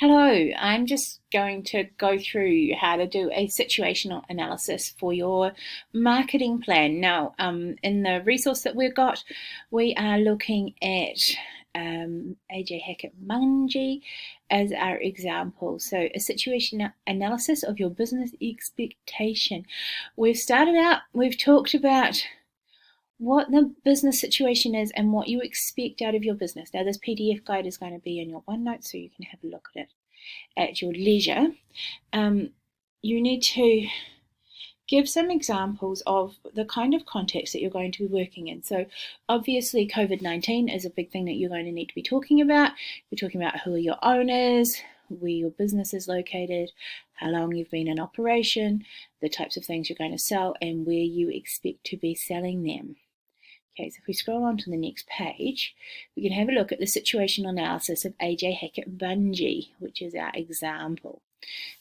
Hello, I'm just going to go through how to do a situational analysis for your marketing plan. Now, in the resource that we've got, we are looking at AJ Hackett Mungie as our example. So, a situational analysis of your business expectation. We've started out, we've talked about what the business situation is and what you expect out of your business. Now, this PDF guide is going to be in your OneNote, so you can have a look at it at your leisure. You need to give some examples of the kind of context that you're going to be working in. So obviously COVID-19 is a big thing that you're going to need to be talking about. You're talking about who are your owners, where your business is located, how long you've been in operation, the types of things you're going to sell, and where you expect to be selling them. Okay, so if we scroll on to the next page, we can have a look at the situational analysis of AJ Hackett Mungie, which is our example.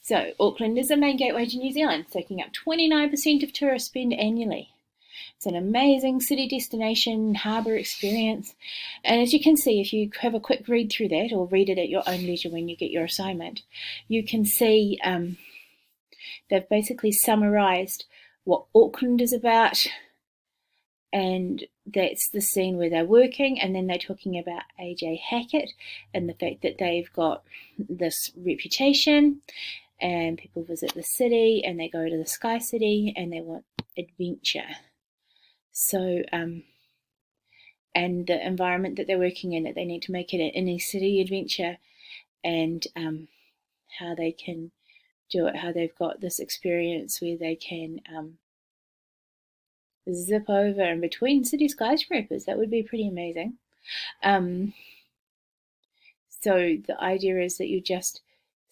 So, Auckland is the main gateway to New Zealand, soaking up 29% of tourist spend annually. It's an amazing city destination, harbour experience, and as you can see, if you have a quick read through that, or read it at your own leisure when you get your assignment, you can see they've basically summarised what Auckland is about, and that's the scene where they're working, and then they're talking about AJ Hackett and the fact that they've got this reputation and people visit the city and they go to the Sky City and they want adventure. So and the environment that they're working in, that they need to make it an inner city adventure, and how they can do it, how they've got this experience where they can zip over in between city skyscrapers. That would be pretty amazing. So the idea is that you just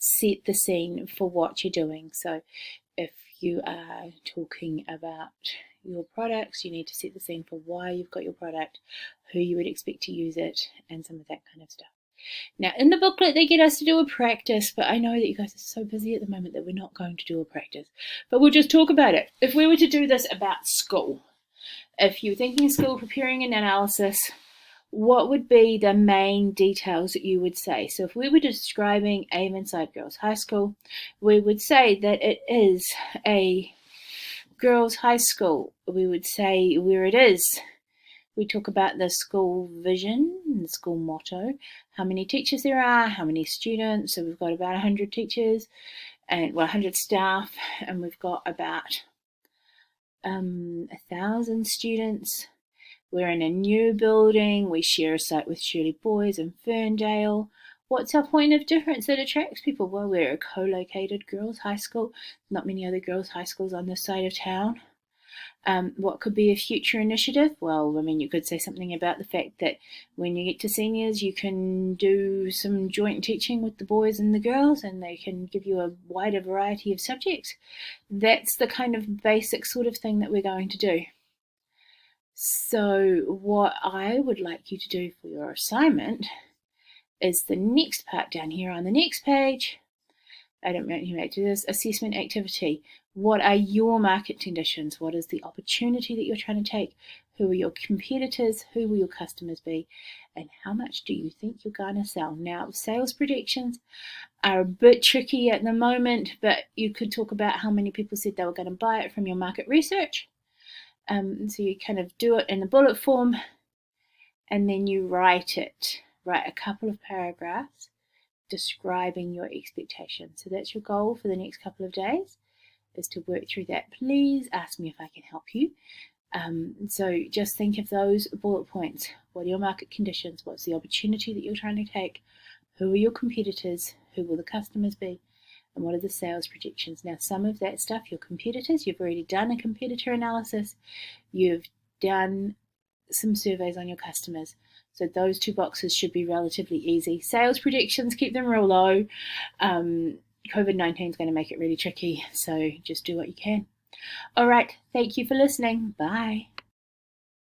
set the scene for what you're doing. So if you are talking about your products, you need to set the scene for why you've got your product, who you would expect to use it, and some of that kind of stuff. Now, in the booklet, they get us to do a practice, but I know that you guys are so busy at the moment that we're not going to do a practice. But we'll just talk about it. If we were to do this about school, if you're thinking of school, preparing an analysis, what would be the main details that you would say? So if we were describing Avonside Girls High School, we would say that it is a girls' high school. We would say where it is. We talk about the school vision, the school motto, how many teachers there are, how many students. So we've got about 100 teachers and 100 staff, and we've got about 1,000 students. We're in a new building. We share a site with Shirley Boys in Ferndale. What's our point of difference that attracts people? Well, we're a co-located girls' high school. Not many other girls' high schools on this side of town. What could be a future initiative? Well, I mean, you could say something about the fact that when you get to seniors, you can do some joint teaching with the boys and the girls, and they can give you a wider variety of subjects. That's the kind of basic sort of thing that we're going to do. So what I would like you to do for your assignment is the next part down here on the next page. I don't know if you might do this, assessment activity. What are your market conditions? What is the opportunity that you're trying to take? Who are your competitors? Who will your customers be? And how much do you think you're going to sell? Now, sales predictions are a bit tricky at the moment, but you could talk about how many people said they were going to buy it from your market research. So you kind of do it in the bullet form, and then you write a couple of paragraphs describing your expectations. So that's your goal for the next couple of days, is to work through that. Please ask me if I can help you. So just think of those bullet points. What are your market conditions? What's the opportunity that you're trying to take? Who are your competitors? Who will the customers be? And what are the sales projections? Now, some of that stuff, your competitors, you've already done a competitor analysis. You've done some surveys on your customers. So those two boxes should be relatively easy. Sales predictions, keep them real low. COVID-19 is going to make it really tricky, so just do what you can. All right, thank you for listening. Bye.